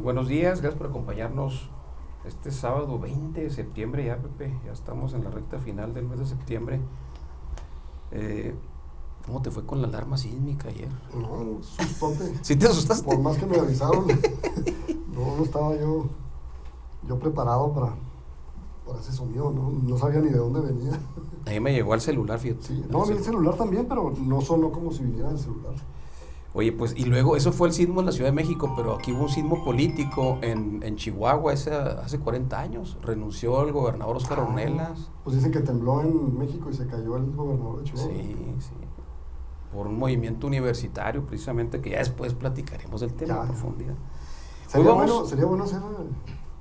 buenos días, gracias por acompañarnos este sábado 20 de septiembre ya, Pepe, ya estamos en la recta final del mes de septiembre. ¿Cómo te fue con la alarma sísmica ayer? No, sustote. ¿Sí te asustaste? Por más que me avisaron, no estaba yo preparado para ese sonido, no sabía ni de dónde venía. A mí me llegó al celular, fíjate. Sí, no, a mí el celular también, pero no sonó como si viniera del celular. Oye, pues, y luego, eso fue el sismo en la Ciudad de México, pero aquí hubo un sismo político en Chihuahua hace 40 años. Renunció el gobernador Óscar Ornelas. Pues dicen que tembló en México y se cayó el gobernador de Chihuahua. Sí. Por un movimiento universitario, precisamente, que ya después platicaremos del tema en profundidad. Sería bueno hacer un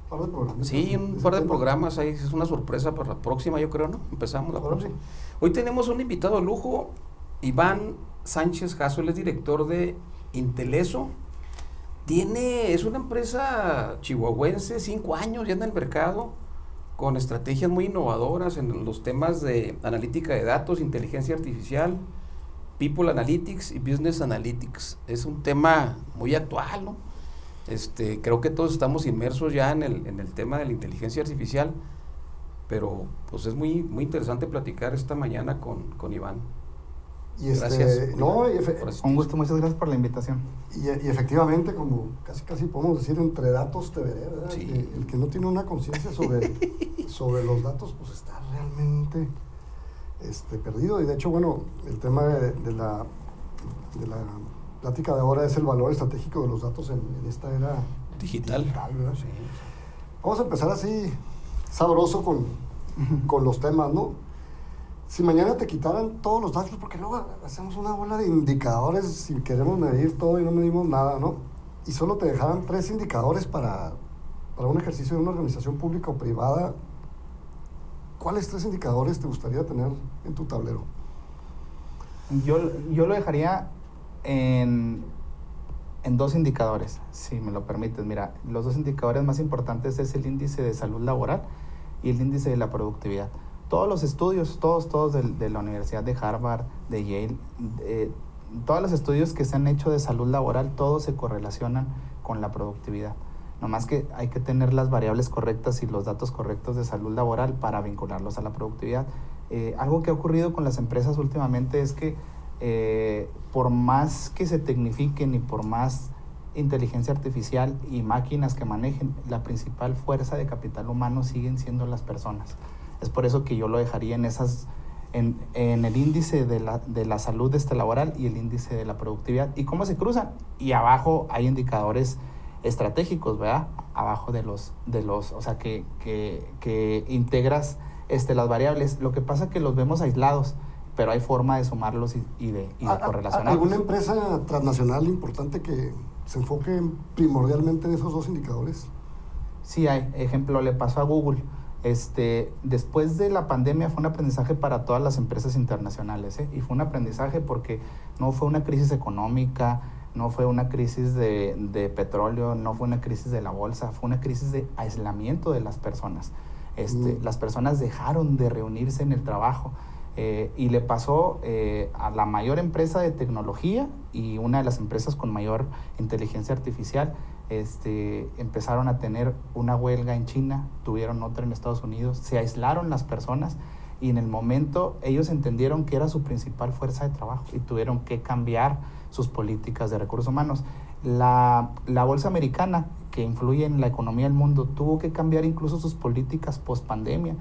par de programas. Sí, un par de programas ahí, es una sorpresa para la próxima, yo creo, ¿no? Empezamos la próxima. Hoy tenemos un invitado de lujo, Iván Sánchez Jasso, él es director de Inteleso. Es una empresa chihuahuense, 5 años ya en el mercado, con estrategias muy innovadoras en los temas de analítica de datos, inteligencia artificial, People Analytics y Business Analytics. Es un tema muy actual, ¿no? Creo que todos estamos inmersos ya en el tema de la inteligencia artificial, pero pues es muy, muy interesante platicar esta mañana con Iván. Gracias. Un gusto, muchas gracias por la invitación. Y efectivamente, como casi podemos decir, entre datos te veré, ¿verdad? Sí. El que no tiene una conciencia sobre los datos, pues está realmente perdido. Y de hecho, bueno, el tema de la plática de ahora es el valor estratégico de los datos en esta era digital, ¿verdad? Sí. Vamos a empezar así sabroso con los temas, ¿no? Si mañana te quitaran todos los datos, porque luego hacemos una bola de indicadores si queremos medir todo y no medimos nada, ¿no? Y solo te dejaran 3 indicadores para un ejercicio de una organización pública o privada, ¿cuáles 3 indicadores te gustaría tener en tu tablero? Yo lo dejaría en 2 indicadores, si me lo permites. Mira, los 2 indicadores más importantes es el índice de salud laboral y el índice de la productividad. Todos los estudios, todos de la Universidad de Harvard, de Yale, todos los estudios que se han hecho de salud laboral, todos se correlacionan con la productividad. Nomás que hay que tener las variables correctas y los datos correctos de salud laboral para vincularlos a la productividad. Algo que ha ocurrido con las empresas últimamente es que por más que se tecnifiquen y por más inteligencia artificial y máquinas que manejen, la principal fuerza de capital humano siguen siendo las personas. Es por eso que yo lo dejaría en el índice de la salud laboral y el índice de la productividad. ¿Y cómo se cruzan? Y abajo hay indicadores estratégicos, ¿verdad? Abajo de los o sea, que integras las variables. Lo que pasa es que los vemos aislados, pero hay forma de sumarlos y de correlacionarlos. ¿Alguna empresa transnacional importante que se enfoque primordialmente en esos 2 indicadores? Sí hay. Ejemplo, le pasó a Google. Después de la pandemia fue un aprendizaje para todas las empresas internacionales, y fue un aprendizaje porque no fue una crisis económica, no fue una crisis de petróleo, no fue una crisis de la bolsa, fue una crisis de aislamiento de las personas. Las personas dejaron de reunirse en el trabajo, y le pasó a la mayor empresa de tecnología y una de las empresas con mayor inteligencia artificial. Empezaron a tener una huelga en China, tuvieron otra en Estados Unidos, se aislaron las personas y en el momento ellos entendieron que era su principal fuerza de trabajo y tuvieron que cambiar sus políticas de recursos humanos. La bolsa americana, que influye en la economía del mundo, tuvo que cambiar incluso sus políticas post pandemia.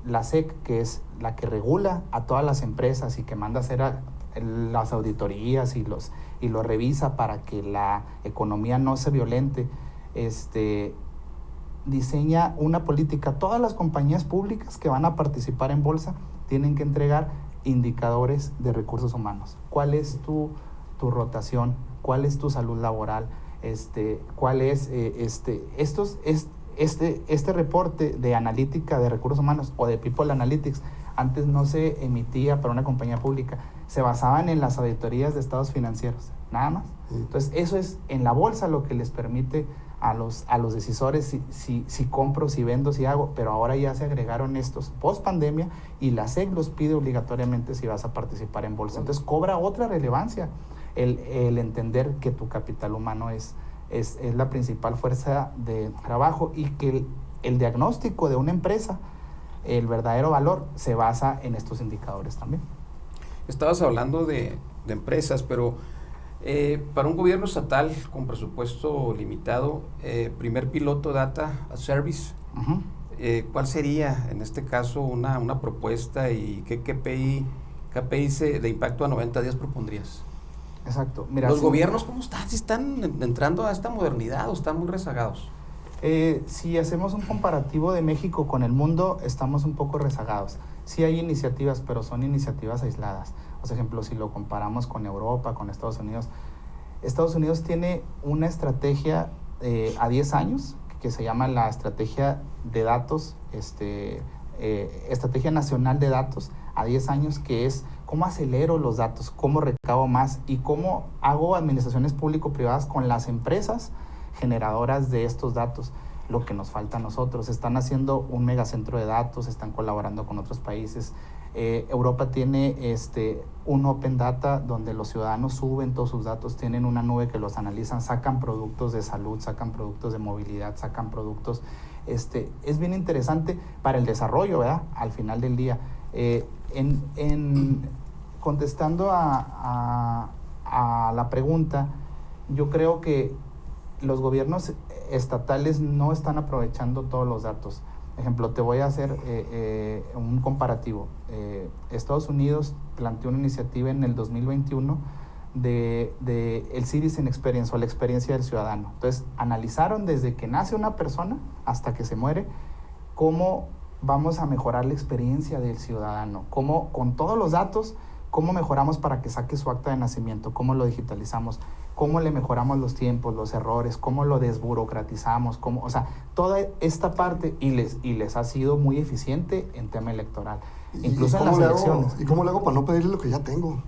La SEC, que es la que regula a todas las empresas y que manda a hacer las auditorías y lo revisa para que la economía no se violente, diseña una política. Todas las compañías públicas que van a participar en bolsa tienen que entregar indicadores de recursos humanos. ¿Cuál es tu rotación? ¿Cuál es tu salud laboral? ¿Cuál es este reporte de analítica de recursos humanos o de People Analytics? Antes no se emitía para una compañía pública, se basaban en las auditorías de estados financieros, nada más. Entonces eso es en la bolsa lo que les permite a los decisores si compro, si vendo, si hago, pero ahora ya se agregaron estos post pandemia y la SEC los pide obligatoriamente si vas a participar en bolsa. Entonces cobra otra relevancia el entender que tu capital humano es es la principal fuerza de trabajo, y que el diagnóstico de una empresa, el verdadero valor, se basa en estos indicadores también. Estabas hablando de empresas, pero para un gobierno estatal con presupuesto limitado, primer piloto Data as Service, Uh-huh. ¿Cuál sería en este caso una propuesta y qué KPI de impacto a 90 días propondrías? Exacto. Mira, ¿Los gobiernos cómo están? ¿Si están entrando a esta modernidad o están muy rezagados? Si hacemos un comparativo de México con el mundo, estamos un poco rezagados. Sí hay iniciativas, pero son iniciativas aisladas. Por ejemplo, si lo comparamos con Europa, con Estados Unidos tiene una estrategia a 10 años que se llama la estrategia de datos, estrategia nacional de datos a 10 años, que es cómo acelero los datos, cómo recabo más y cómo hago administraciones público-privadas con las empresas generadoras de estos datos. Lo que nos falta a nosotros. Están haciendo un megacentro de datos, están colaborando con otros países. Europa tiene un Open Data donde los ciudadanos suben todos sus datos, tienen una nube que los analizan, sacan productos de salud, sacan productos de movilidad, sacan productos. Es bien interesante para el desarrollo, ¿verdad? Al final del día. Contestando a la pregunta, yo creo que los gobiernos estatales no están aprovechando todos los datos. Ejemplo, te voy a hacer un comparativo. Estados Unidos planteó una iniciativa en el 2021 de el Citizen Experience, o la experiencia del ciudadano. Entonces, analizaron desde que nace una persona hasta que se muere, cómo vamos a mejorar la experiencia del ciudadano, cómo con todos los datos, cómo mejoramos para que saque su acta de nacimiento, cómo lo digitalizamos, cómo le mejoramos los tiempos, los errores, cómo lo desburocratizamos, o sea, toda esta parte, y les ha sido muy eficiente en tema electoral, incluso en las elecciones. ¿Y cómo le hago para no pedirle lo que ya tengo?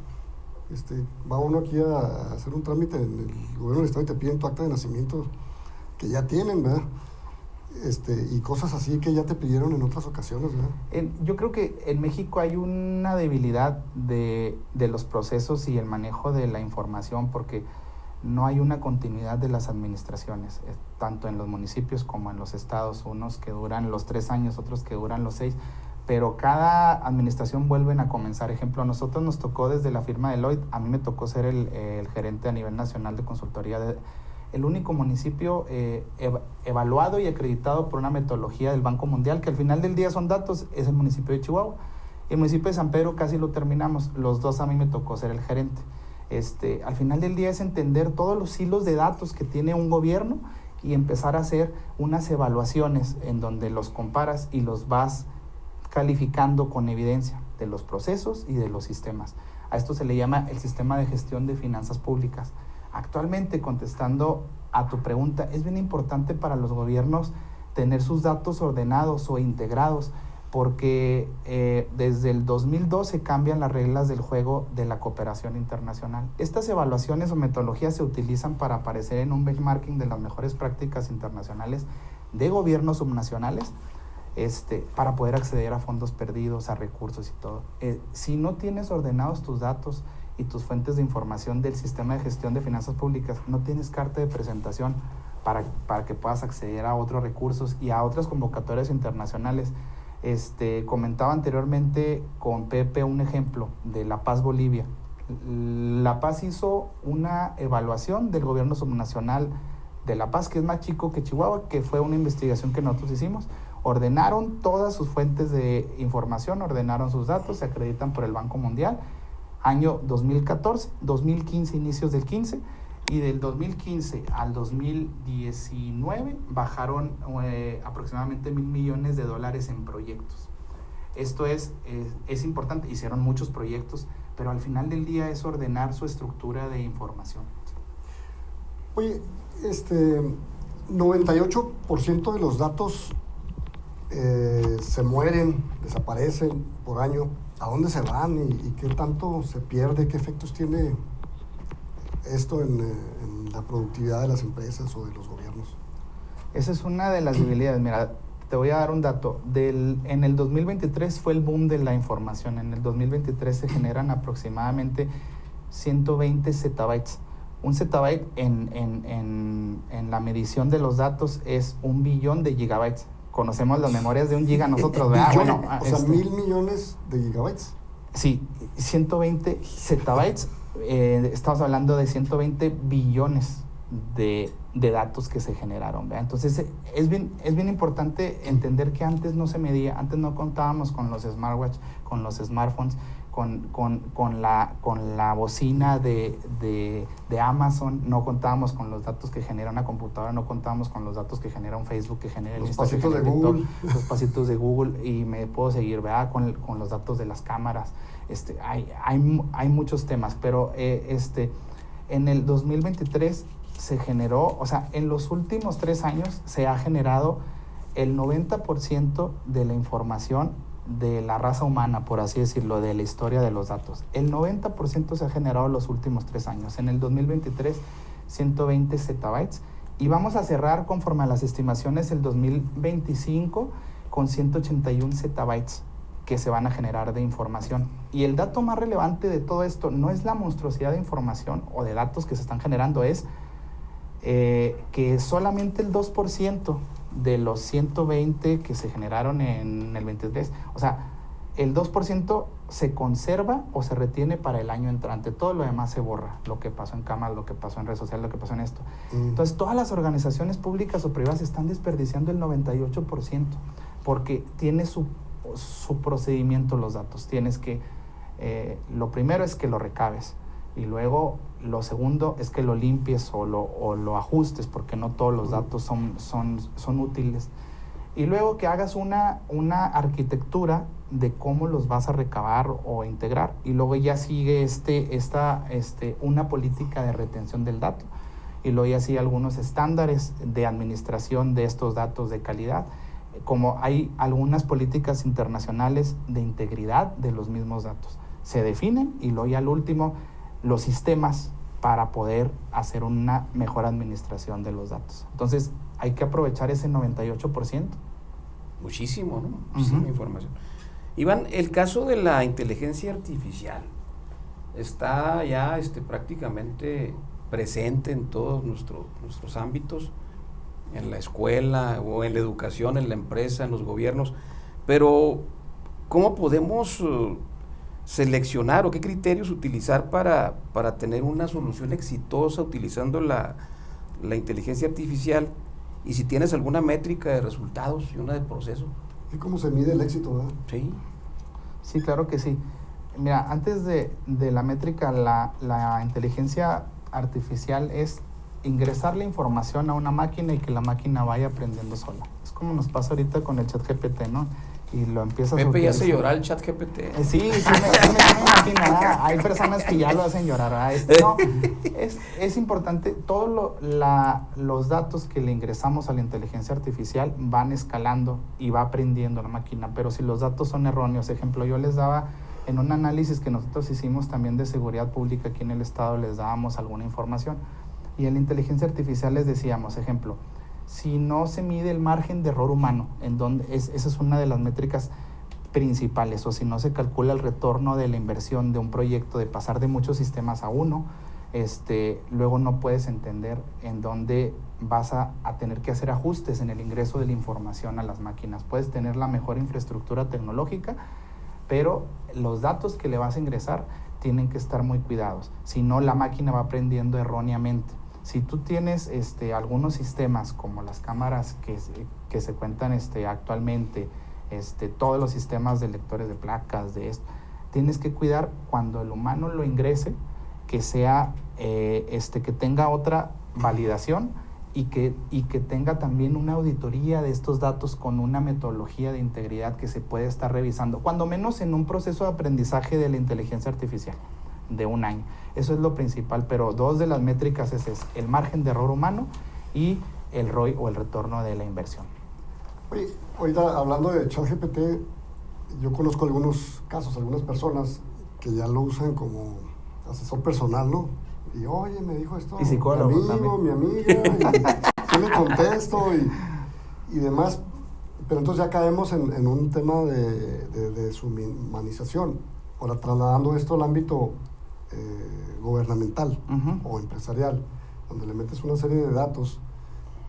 Va uno aquí a hacer un trámite en el gobierno del estado y te piden tu acta de nacimiento que ya tienen, ¿verdad? Y cosas así que ya te pidieron en otras ocasiones, ¿verdad? Yo creo que en México hay una debilidad de los procesos y el manejo de la información, porque no hay una continuidad de las administraciones, tanto en los municipios como en los estados, unos que duran los 3 años, otros que duran los 6, pero cada administración vuelven a comenzar. Ejemplo, a nosotros nos tocó desde la firma de Deloitte, a mí me tocó ser el gerente a nivel nacional de consultoría, el único municipio evaluado y acreditado por una metodología del Banco Mundial, que al final del día son datos, es el municipio de Chihuahua. El municipio de San Pedro casi lo terminamos, los dos a mí me tocó ser el gerente. Al final del día es entender todos los hilos de datos que tiene un gobierno y empezar a hacer unas evaluaciones en donde los comparas y los vas calificando con evidencia de los procesos y de los sistemas. A esto se le llama el sistema de gestión de finanzas públicas. Actualmente, contestando a tu pregunta, es bien importante para los gobiernos tener sus datos ordenados o integrados, porque desde el 2012 cambian las reglas del juego de la cooperación internacional. Estas evaluaciones o metodologías se utilizan para aparecer en un benchmarking de las mejores prácticas internacionales de gobiernos subnacionales, para poder acceder a fondos perdidos, a recursos y todo. Si no tienes ordenados tus datos y tus fuentes de información del sistema de gestión de finanzas públicas, no tienes carta de presentación para que puedas acceder a otros recursos y a otras convocatorias internacionales. Comentaba anteriormente con Pepe un ejemplo de La Paz, Bolivia. La Paz hizo una evaluación del gobierno subnacional de La Paz, que es más chico que Chihuahua, que fue una investigación que nosotros hicimos. Ordenaron todas sus fuentes de información, ordenaron sus datos, se acreditan por el Banco Mundial. Año 2014, 2015, inicios del 15, y del 2015 al 2019 bajaron aproximadamente $1,000 millones en proyectos. Esto es importante, hicieron muchos proyectos, pero al final del día es ordenar su estructura de información. Oye, 98% de los datos se mueren, desaparecen por año. ¿A dónde se van y qué tanto se pierde? ¿Qué efectos tiene esto en la productividad de las empresas o de los gobiernos? Esa es una de las debilidades. Mira, te voy a dar un dato. En el 2023 fue el boom de la información. En el 2023 se generan aproximadamente 120 zettabytes Un zettabyte en la medición de los datos es 1 billón de gigabytes. Conocemos las memorias de 1 giga nosotros, ¿verdad? Bueno, o sea, 1,000 millones de gigabytes. Sí, 120 zettabytes, estamos hablando de 120 billones de datos que se generaron, ¿verdad? Entonces es bien importante entender que antes no se medía, antes no contábamos con los smartwatch, con los smartphones, con la bocina de Amazon, no contábamos con los datos que genera una computadora, no contábamos con los datos que genera un Facebook, que genera los pasitos de Google, los pasitos de Google, y me puedo seguir, ¿verdad? Con los datos de las cámaras. Hay muchos temas, pero en el 2023 se generó, o sea, en los últimos 3 años se ha generado el 90% de la información de la raza humana, por así decirlo, de la historia de los datos. El 90% se ha generado en los últimos 3 años. En el 2023, 120 zettabytes. Y vamos a cerrar, conforme a las estimaciones, el 2025 con 181 zettabytes que se van a generar de información. Y el dato más relevante de todo esto no es la monstruosidad de información o de datos que se están generando, es que solamente el 2% de los 120 que se generaron en el 23, o sea, el 2% se conserva o se retiene para el año entrante. Todo lo demás se borra. Lo que pasó en cámaras, lo que pasó en redes sociales, lo que pasó en esto. Entonces, todas las organizaciones públicas o privadas están desperdiciando el 98% porque tiene su procedimiento los datos. Tienes que, lo primero es que lo recabes, y luego lo segundo es que lo limpies o lo ajustes, porque no todos los datos son útiles, y luego que hagas una arquitectura de cómo los vas a recabar o integrar, y luego ya sigue una política de retención del dato, y luego ya sigue algunos estándares de administración de estos datos de calidad, como hay algunas políticas internacionales de integridad de los mismos datos. Se definen, y luego ya al último los sistemas para poder hacer una mejor administración de los datos. Entonces, hay que aprovechar ese 98%. Muchísimo, ¿no? Muchísima información. Iván, el caso de la inteligencia artificial está ya prácticamente presente en todos nuestros ámbitos, en la escuela o en la educación, en la empresa, en los gobiernos, pero ¿cómo podemos seleccionar o qué criterios utilizar para tener una solución exitosa utilizando la inteligencia artificial, y si tienes alguna métrica de resultados y una de proceso? ¿Y cómo se mide el éxito, verdad? Sí, claro que sí. Mira, antes de la métrica, la inteligencia artificial es ingresar la información a una máquina y que la máquina vaya aprendiendo sola. Es como nos pasa ahorita con el ChatGPT, ¿no? Y lo empiezas Pepe ya hace llorar el ChatGPT. Sí, me imagino, ¿verdad? Hay personas que ya lo hacen llorar, ¿verdad? No, es importante, todos los datos que le ingresamos a la inteligencia artificial van escalando y va aprendiendo la máquina, pero si los datos son erróneos, ejemplo, yo les daba en un análisis que nosotros hicimos también de seguridad pública aquí en el estado, les dábamos alguna información, y en la inteligencia artificial les decíamos, ejemplo, si no se mide el margen de error humano, esa es una de las métricas principales, o si no se calcula el retorno de la inversión de un proyecto de pasar de muchos sistemas a uno, luego no puedes entender en dónde vas a tener que hacer ajustes en el ingreso de la información a las máquinas. Puedes tener la mejor infraestructura tecnológica, pero los datos que le vas a ingresar tienen que estar muy cuidados, si no la máquina va aprendiendo erróneamente. Si tú tienes algunos sistemas como las cámaras que se cuentan actualmente, todos los sistemas de lectores de placas, de esto, tienes que cuidar cuando el humano lo ingrese, que sea, que tenga otra validación y que tenga también una auditoría de estos datos con una metodología de integridad que se puede estar revisando, cuando menos en un proceso de aprendizaje de la inteligencia artificial de 1 año. Eso es lo principal, pero 2 de las métricas es el margen de error humano y el ROI o el retorno de la inversión. Oye, ahorita hablando de ChatGPT, yo conozco algunos casos, algunas personas que ya lo usan como asesor personal, ¿no? Y oye, me dijo esto y psicólogo, mi amigo, mi amiga, y yo le contesto y demás, pero entonces ya caemos en un tema de deshumanización. Ahora, trasladando esto al ámbito gubernamental o empresarial, donde le metes una serie de datos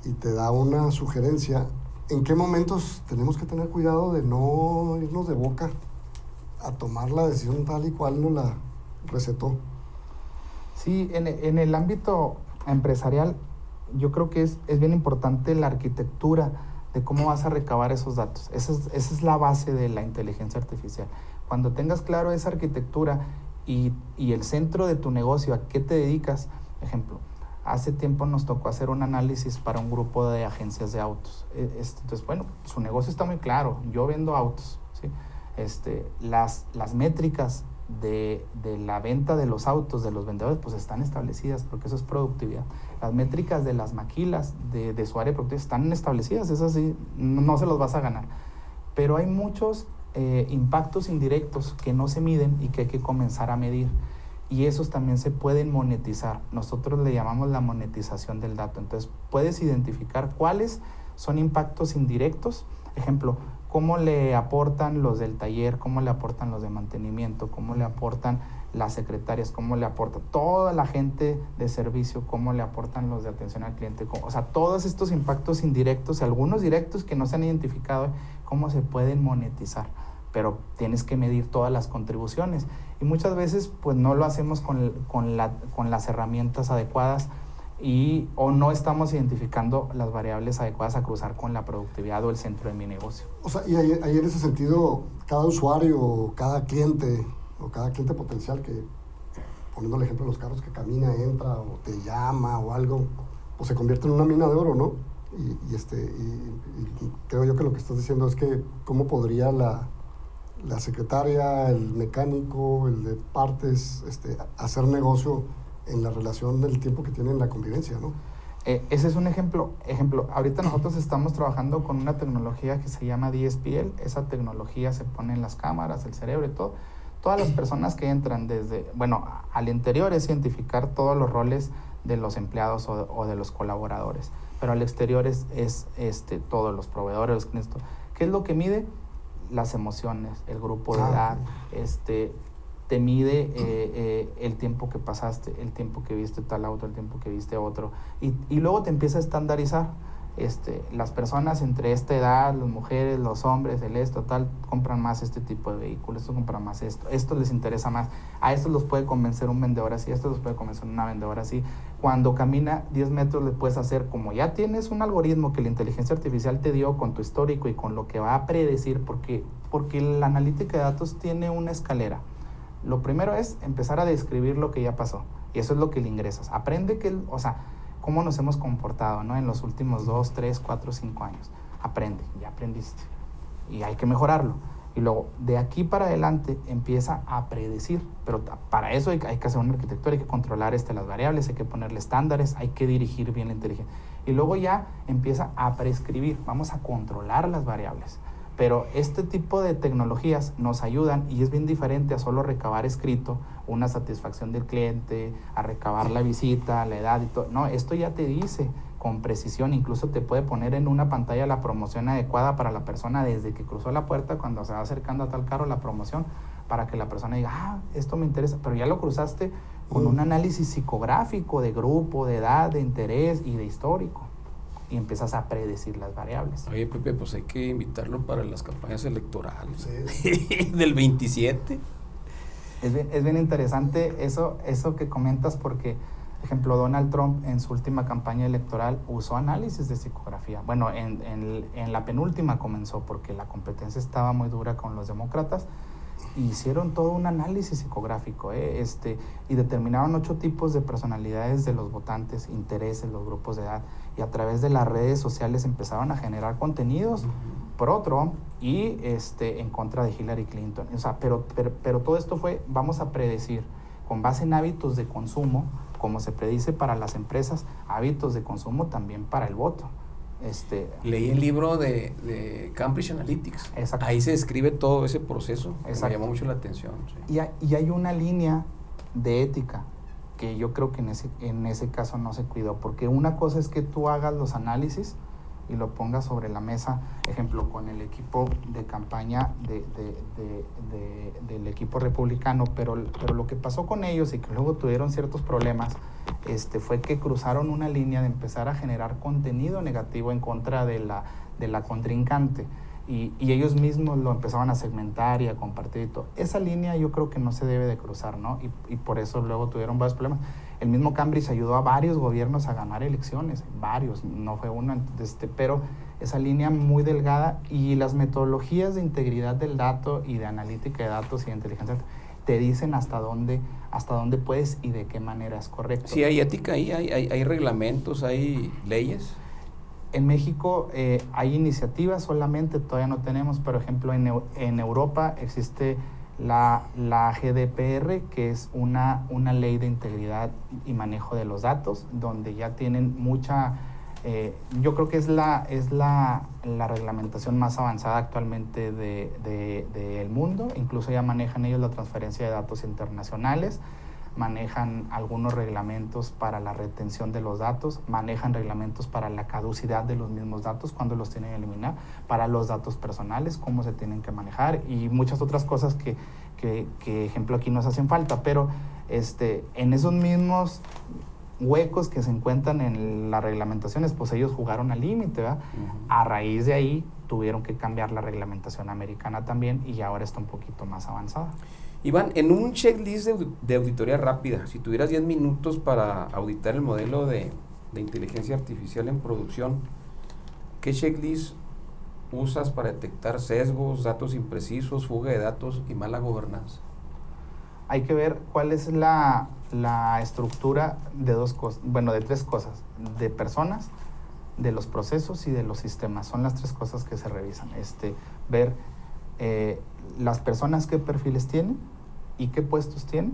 y te da una sugerencia, ¿en qué momentos tenemos que tener cuidado de no irnos de boca a tomar la decisión tal y cual nos la recetó? Sí, en el ámbito empresarial, yo creo que es bien importante la arquitectura de cómo vas a recabar esos datos. Esa es la base de la inteligencia artificial. Cuando tengas claro esa arquitectura y el centro de tu negocio, a qué te dedicas, ejemplo, hace tiempo nos tocó hacer un análisis para un grupo de agencias de autos. Entonces, bueno, su negocio está muy claro, yo vendo autos, ¿sí? Las métricas de la venta de los autos, de los vendedores, pues están establecidas, porque eso es productividad. Las métricas de las maquilas de su área productiva están establecidas, es así, no se los vas a ganar. Pero hay muchos impactos indirectos que no se miden y que hay que comenzar a medir. Y esos también se pueden monetizar. Nosotros le llamamos la monetización del dato. Entonces, puedes identificar cuáles son impactos indirectos. Ejemplo, cómo le aportan los del taller, cómo le aportan los de mantenimiento, cómo le aportan las secretarias, cómo le aporta toda la gente de servicio, cómo le aportan los de atención al cliente. O sea, todos estos impactos indirectos, algunos directos que no se han identificado, cómo se pueden monetizar. Pero tienes que medir todas las contribuciones. Y muchas veces pues no lo hacemos con las herramientas adecuadas o no estamos identificando las variables adecuadas a cruzar con la productividad o el centro de mi negocio. O sea, y ahí en ese sentido, cada usuario, cada cliente o cada cliente potencial que, poniendo el ejemplo de los carros, que camina, entra o te llama o algo, pues se convierte en una mina de oro, ¿no? Y creo yo que lo que estás diciendo es que cómo podría la secretaria, el mecánico, el de partes, hacer negocio en la relación del tiempo que tienen la convivencia, ¿no? Ese es un ejemplo. Ahorita nosotros estamos trabajando con una tecnología que se llama DSPL. Esa tecnología se pone en las cámaras, el cerebro y todo. Todas las personas que entran al interior es identificar todos los roles de los empleados o de los colaboradores. Pero al exterior es todos los proveedores, los clientes. ¿Qué es lo que mide? Las emociones, el grupo de edad, te mide el tiempo que pasaste, el tiempo que viste tal auto, el tiempo que viste otro, y luego te empieza a estandarizar. Las personas entre esta edad, las mujeres, los hombres, tal, compran más este tipo de vehículos, estos compran más esto les interesa más, a estos los puede convencer un vendedor así, a estos los puede convencer una vendedora así. Cuando camina 10 metros le puedes hacer, como ya tienes un algoritmo que la inteligencia artificial te dio con tu histórico y con lo que va a predecir, porque la analítica de datos tiene una escalera. Lo primero es empezar a describir lo que ya pasó, y eso es lo que le ingresas. Aprende cómo nos hemos comportado, ¿no? En los últimos 2, 3, 4, 5 años. Aprende, ya aprendiste. Y hay que mejorarlo. Y luego, de aquí para adelante, empieza a predecir. Pero para eso hay que hacer una arquitectura, hay que controlar las variables, hay que ponerle estándares, hay que dirigir bien la inteligencia. Y luego ya empieza a prescribir. Vamos a controlar las variables. Pero este tipo de tecnologías nos ayudan, y es bien diferente a solo recabar escrito una satisfacción del cliente, a recabar la visita, la edad y todo. No, esto ya te dice con precisión, incluso te puede poner en una pantalla la promoción adecuada para la persona desde que cruzó la puerta, cuando se va acercando a tal carro, la promoción, para que la persona diga, esto me interesa, pero ya lo cruzaste con un análisis psicográfico de grupo, de edad, de interés y de histórico. Y empiezas a predecir las variables. Oye, Pepe, pues hay que invitarlo para las campañas electorales. Sí. Del 27. Es bien interesante eso que comentas, porque, por ejemplo, Donald Trump en su última campaña electoral usó análisis de psicografía. Bueno, en la penúltima comenzó, porque la competencia estaba muy dura con los demócratas. Hicieron todo un análisis psicográfico, y determinaron 8 tipos de personalidades de los votantes, intereses, los grupos de edad, y a través de las redes sociales empezaron a generar contenidos pro Trump y en contra de Hillary Clinton. O sea, pero todo esto vamos a predecir con base en hábitos de consumo, como se predice para las empresas, hábitos de consumo también para el voto. Leí el libro de Cambridge Analytics. Exacto. Ahí se describe todo ese proceso. Exacto. Me llamó mucho la atención. Sí. Y hay una línea de ética que yo creo que en ese caso no se cuidó, porque una cosa es que tú hagas los análisis y lo ponga sobre la mesa, ejemplo, con el equipo de campaña del equipo republicano, pero lo que pasó con ellos y que luego tuvieron ciertos problemas, fue que cruzaron una línea de empezar a generar contenido negativo en contra de la contrincante. Y ellos mismos lo empezaban a segmentar y a compartir y todo. Esa línea yo creo que no se debe de cruzar, ¿no? Y por eso luego tuvieron varios problemas. El mismo Cambridge ayudó a varios gobiernos a ganar elecciones, varios, no fue uno, pero esa línea muy delgada, y las metodologías de integridad del dato y de analítica de datos y de inteligencia te dicen hasta dónde puedes y de qué manera es correcto. Sí, hay ética ahí, hay reglamentos, hay leyes. En México hay iniciativas solamente, todavía no tenemos. Por ejemplo, en Europa existe la GDPR, que es una ley de integridad y manejo de los datos, donde ya tienen mucha, yo creo que es la reglamentación más avanzada actualmente del mundo. Incluso ya manejan ellos la transferencia de datos internacionales, manejan algunos reglamentos para la retención de los datos, manejan reglamentos para la caducidad de los mismos datos, cuando los tienen que eliminar, para los datos personales, cómo se tienen que manejar, y muchas otras cosas que ejemplo, aquí nos hacen falta. Pero en esos mismos huecos que se encuentran en las reglamentaciones, pues ellos jugaron al límite, ¿verdad? Uh-huh. A raíz de ahí tuvieron que cambiar la reglamentación americana también, y ahora está un poquito más avanzada. Iván, en un checklist de auditoría rápida, si tuvieras 10 minutos para auditar el modelo de inteligencia artificial en producción, ¿qué checklist usas para detectar sesgos, datos imprecisos, fuga de datos y mala gobernanza? Hay que ver cuál es la estructura de de tres cosas: de personas, de los procesos y de los sistemas. Son las tres cosas que se revisan. Ver las personas qué perfiles tienen y qué puestos tienen,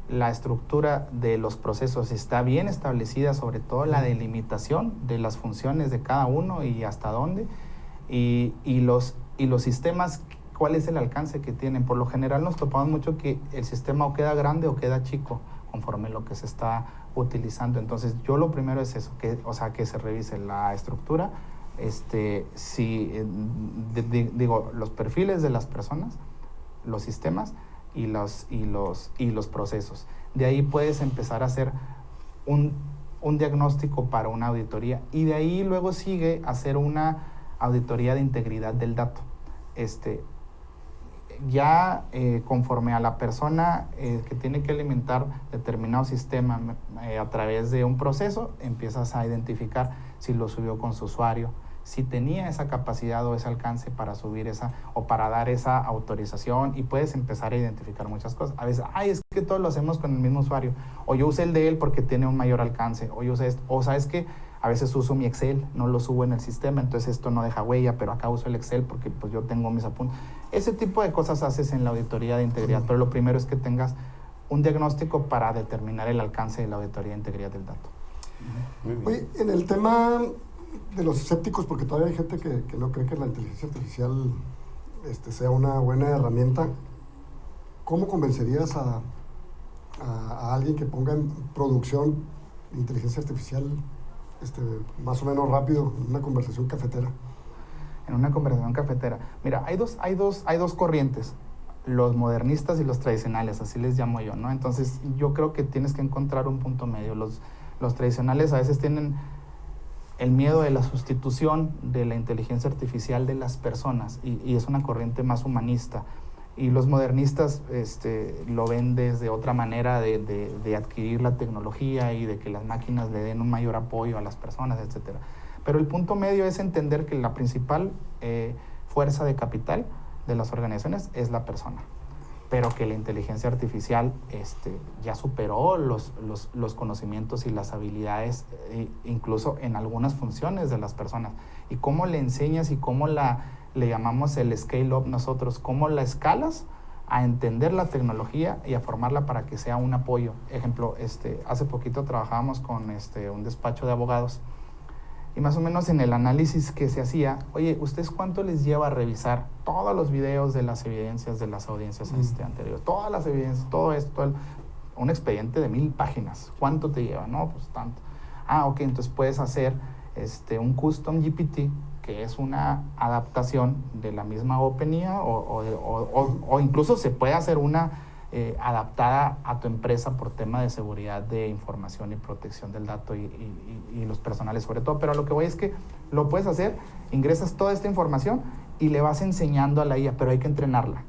la estructura de los procesos está bien establecida, sobre todo la delimitación de las funciones de cada uno y hasta dónde, y los sistemas, cuál es el alcance que tienen. Por lo general nos topamos mucho que el sistema o queda grande o queda chico conforme lo que se está utilizando. Entonces yo lo primero es eso, que se revise la estructura, los perfiles de las personas, los sistemas y los procesos. De ahí puedes empezar a hacer un diagnóstico para una auditoría, y de ahí luego sigue hacer una auditoría de integridad del dato. Conforme a la persona que tiene que alimentar determinado sistema a través de un proceso, empiezas a identificar si lo subió con su usuario, si tenía esa capacidad o ese alcance para subir esa o para dar esa autorización, y puedes empezar a identificar muchas cosas. A veces, es que todos lo hacemos con el mismo usuario, o yo usé el de él porque tiene un mayor alcance, o yo usé esto, o sabes que a veces uso mi Excel, no lo subo en el sistema, entonces esto no deja huella, pero acá uso el Excel porque pues yo tengo mis apuntes. Ese tipo de cosas haces en la auditoría de integridad, pero lo primero es que tengas un diagnóstico para determinar el alcance de la auditoría de integridad del dato. Muy bien. Oye, en el tema de los escépticos, porque todavía hay gente que no cree que la inteligencia artificial sea una buena herramienta, ¿cómo convencerías a alguien que ponga en producción inteligencia artificial más o menos rápido, en una conversación cafetera? En una conversación cafetera. Mira, hay dos corrientes, los modernistas y los tradicionales, así les llamo yo, ¿no? Entonces yo creo que tienes que encontrar un punto medio. Los tradicionales a veces tienen el miedo de la sustitución de la inteligencia artificial de las personas, y es una corriente más humanista. Y los modernistas lo ven desde otra manera de adquirir la tecnología y de que las máquinas le den un mayor apoyo a las personas, etc. Pero el punto medio es entender que la principal fuerza de capital de las organizaciones es la persona, pero que la inteligencia artificial ya superó los conocimientos y las habilidades, incluso en algunas funciones de las personas. Y cómo le enseñas y cómo le llamamos el scale up nosotros, cómo la escalas a entender la tecnología y a formarla para que sea un apoyo. Ejemplo, hace poquito trabajábamos con un despacho de abogados, y más o menos en el análisis que se hacía, oye, ¿ustedes cuánto les lleva a revisar todos los videos de las evidencias de las audiencias anteriores? Todas las evidencias, todo esto, un expediente de 1000 páginas, ¿cuánto te lleva? No, pues tanto. Ok, entonces puedes hacer un Custom GPT, que es una adaptación de la misma OpenIA o incluso se puede hacer una adaptada a tu empresa por tema de seguridad de información y protección del dato y los personales sobre todo. Pero a lo que voy es que lo puedes hacer, ingresas toda esta información y le vas enseñando a la IA, pero hay que entrenarla.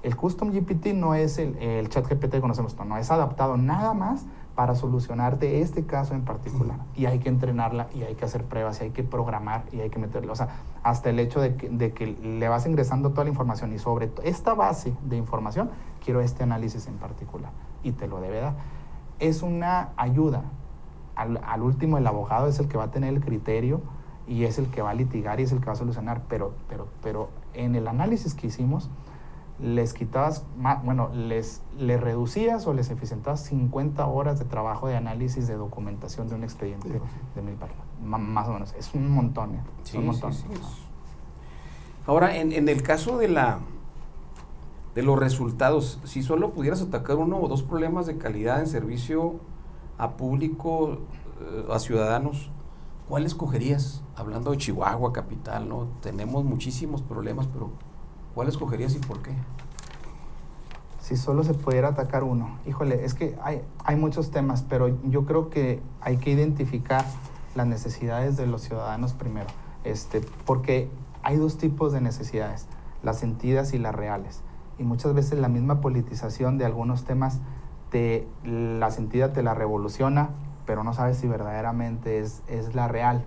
El Custom GPT no es el chat GPT que conocemos, no es adaptado nada más para solucionarte este caso en particular. Y hay que entrenarla, y hay que hacer pruebas, y hay que programar, y hay que meterlo. O sea, hasta el hecho de que le vas ingresando toda la información y sobre esta base de información, quiero este análisis en particular. Y te lo debe dar. Es una ayuda. Al último, el abogado es el que va a tener el criterio y es el que va a litigar y es el que va a solucionar. Pero en el análisis que hicimos, les quitabas, les reducías o les eficientabas 50 horas de trabajo de análisis de documentación de un expediente de 1000 páginas. Más o menos. Es un montón. Sí, un montón. sí. Ahora, en el caso de los resultados, si solo pudieras atacar uno o dos problemas de calidad en servicio a público, a ciudadanos, ¿cuál escogerías? Hablando de Chihuahua, capital, ¿no? Tenemos muchísimos problemas, pero ¿cuál escogerías y por qué? Si solo se pudiera atacar uno. Híjole, es que hay muchos temas, pero yo creo que hay que identificar las necesidades de los ciudadanos primero. Porque hay dos tipos de necesidades, las sentidas y las reales. Y muchas veces la misma politización de algunos temas, la sentida te la revoluciona, pero no sabes si verdaderamente es la real.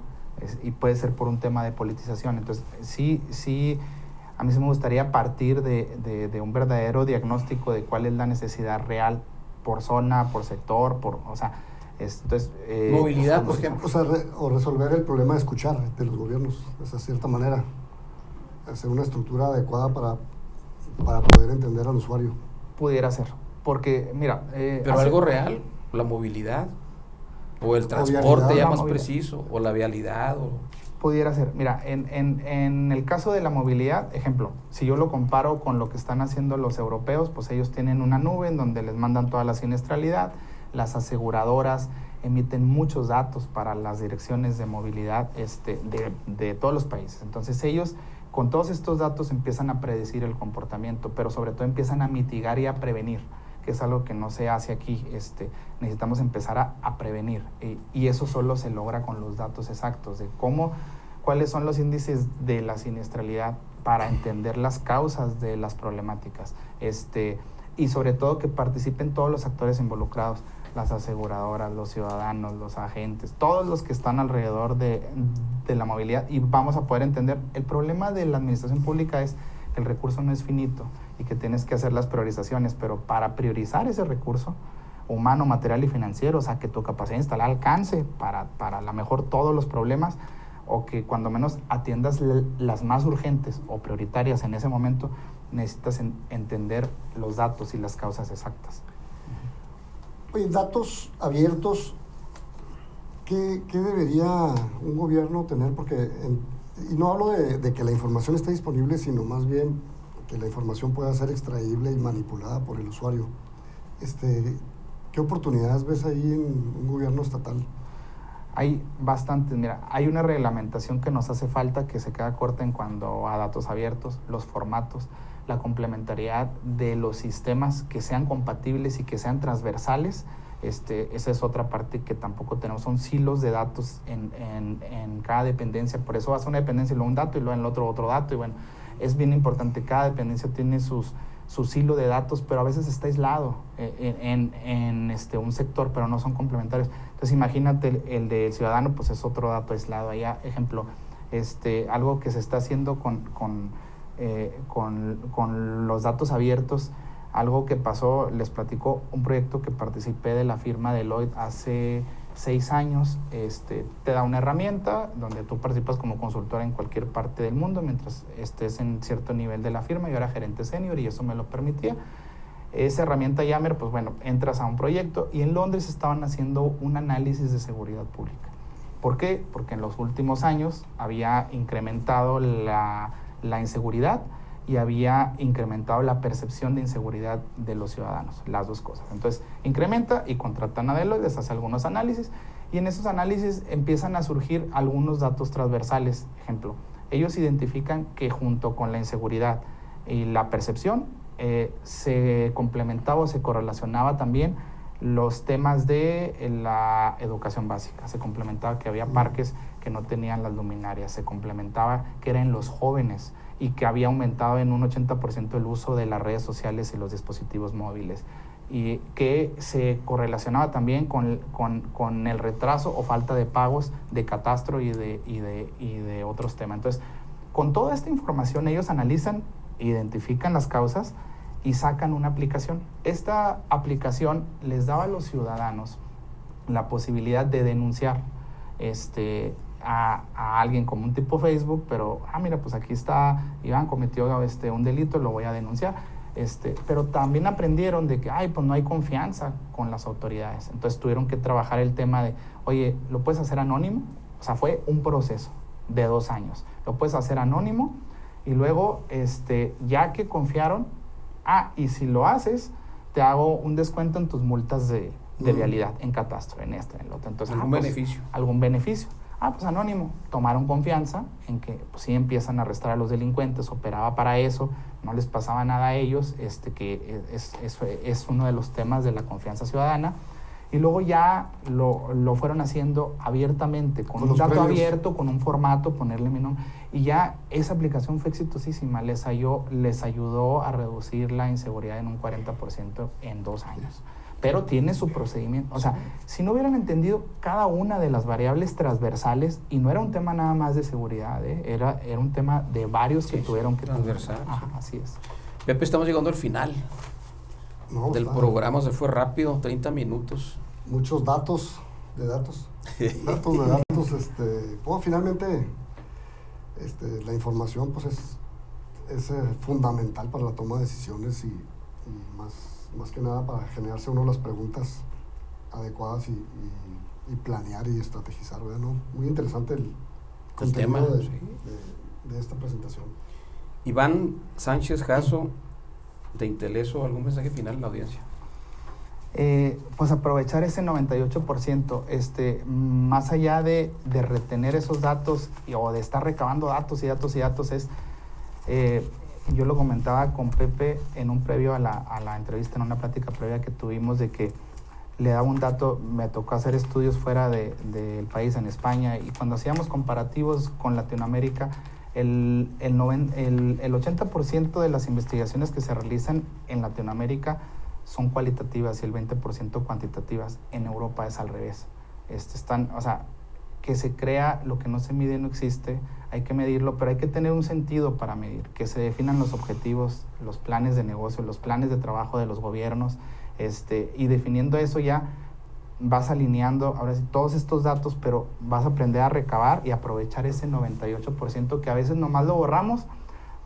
Y puede ser por un tema de politización. Entonces, sí, a mí sí me gustaría partir de un verdadero diagnóstico de cuál es la necesidad real por zona, por sector, entonces... movilidad, por ejemplo. O resolver el problema de escuchar de los gobiernos, de esa cierta manera. Hacer una estructura adecuada para poder entender al usuario. Pudiera ser, porque, mira... Pero algo real, la movilidad, o el transporte ya más preciso, o la vialidad, Pudiera ser. Mira, en el caso de la movilidad, ejemplo, si yo lo comparo con lo que están haciendo los europeos, pues ellos tienen una nube en donde les mandan toda la siniestralidad, las aseguradoras emiten muchos datos para las direcciones de movilidad de todos los países. Entonces ellos, con todos estos datos, empiezan a predecir el comportamiento, pero sobre todo empiezan a mitigar y a prevenir, que es algo que no se hace aquí. Necesitamos empezar a prevenir y eso solo se logra con los datos exactos de cuáles son los índices de la siniestralidad para entender las causas de las problemáticas y sobre todo que participen todos los actores involucrados, las aseguradoras, los ciudadanos, los agentes, todos los que están alrededor de la movilidad, y vamos a poder entender. El problema de la administración pública es que el recurso no es finito y que tienes que hacer las priorizaciones, pero para priorizar ese recurso humano, material y financiero, o sea, que tu capacidad de instalar alcance para a lo mejor todos los problemas, o que cuando menos atiendas las más urgentes o prioritarias en ese momento, necesitas entender los datos y las causas exactas. Oye, datos abiertos, ¿qué debería un gobierno tener? Porque, y no hablo de que la información esté disponible, sino más bien que la información pueda ser extraíble y manipulada por el usuario. ¿Qué oportunidades ves ahí en un gobierno estatal? Hay bastantes. Mira, hay una reglamentación que nos hace falta, que se queda corta en cuanto a datos abiertos, los formatos, la complementariedad de los sistemas que sean compatibles y que sean transversales. Esa es otra parte que tampoco tenemos, son silos de datos en cada dependencia. Por eso vas a una dependencia y luego un dato y luego en el otro dato, y bueno, es bien importante. Cada dependencia tiene su silo de datos, pero a veces está aislado en un sector, pero no son complementarios. Entonces imagínate el del ciudadano, pues es otro dato aislado. Allá, ejemplo, algo que se está haciendo con los datos abiertos, algo que pasó, les platico un proyecto que participé de la firma Deloitte hace 6 años. Te da una herramienta donde tú participas como consultor en cualquier parte del mundo mientras estés en cierto nivel de la firma. Yo era gerente senior y eso me lo permitía. Esa herramienta Yammer, pues bueno, entras a un proyecto, y en Londres estaban haciendo un análisis de seguridad pública. ¿Por qué? Porque en los últimos años había incrementado la inseguridad y había incrementado la percepción de inseguridad de los ciudadanos, las dos cosas. Entonces, incrementa y contratan a Deloitte, les hace algunos análisis Y en esos análisis empiezan a surgir algunos datos transversales. Ejemplo, ellos identifican que junto con la inseguridad y la percepción se complementaba o se correlacionaba también los temas de la educación básica. Se complementaba que había parques que no tenían las luminarias, se complementaba que eran los jóvenes y que había aumentado en un 80% el uso de las redes sociales y los dispositivos móviles, y que se correlacionaba también con el retraso o falta de pagos de catastro y de otros temas. Entonces, con toda esta información ellos analizan, identifican las causas y sacan una aplicación. Esta aplicación les daba a los ciudadanos la posibilidad de denunciar a alguien como un tipo Facebook, pero, mira, pues aquí está, Iván cometió un delito, lo voy a denunciar. Pero también aprendieron de que, pues no hay confianza con las autoridades. Entonces tuvieron que trabajar el tema de, oye, ¿lo puedes hacer anónimo? O sea, fue un proceso de 2 años. Lo puedes hacer anónimo y luego, ya que confiaron, y si lo haces, te hago un descuento en tus multas de vialidad, en catastro, en en el otro. Entonces, ¿algún beneficio? Algún beneficio. Pues anónimo. Tomaron confianza en que pues, sí empiezan a arrestar a los delincuentes, operaba para eso, no les pasaba nada a ellos, que es uno de los temas de la confianza ciudadana. Y luego ya lo fueron haciendo abiertamente, con un dato abierto, con un formato, ponerle mi nombre. Y ya esa aplicación fue exitosísima, les ayudó a reducir la inseguridad en un 40% en 2 años. Pero tiene su procedimiento. O sea, si no hubieran entendido cada una de las variables transversales, y no era un tema nada más de seguridad, era un tema de varios que tuvieron que... Transversal. Así es. Pepe, estamos llegando al final del programa, se fue rápido, 30 minutos. Muchos datos. Finalmente, la información pues es fundamental para la toma de decisiones y más que nada para generarse uno las preguntas adecuadas y planear y estrategizar, ¿verdad? ¿No? Muy interesante el tema de esta presentación. Iván Sánchez Jasso, de Inteleso, ¿algún mensaje final a la audiencia? Pues aprovechar ese 98%, más allá de retener esos datos o de estar recabando datos y datos, yo lo comentaba con Pepe en un previo a la entrevista, en una plática previa que tuvimos, de que le daba un dato. Me tocó hacer estudios fuera del país, en España, y cuando hacíamos comparativos con Latinoamérica, el 80% de las investigaciones que se realizan en Latinoamérica son cualitativas y el 20% cuantitativas. En Europa es al revés. Que se crea lo que no se mide no existe, hay que medirlo, pero hay que tener un sentido para medir, que se definan los objetivos, los planes de negocio, los planes de trabajo de los gobiernos, y definiendo eso ya vas alineando, ahora sí, todos estos datos, pero vas a aprender a recabar y aprovechar ese 98% que a veces nomás lo borramos,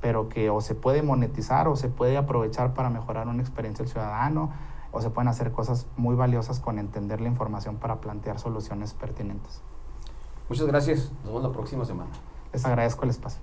pero que o se puede monetizar o se puede aprovechar para mejorar una experiencia del ciudadano, o se pueden hacer cosas muy valiosas con entender la información para plantear soluciones pertinentes. Muchas gracias. Nos vemos la próxima semana. Les agradezco el espacio.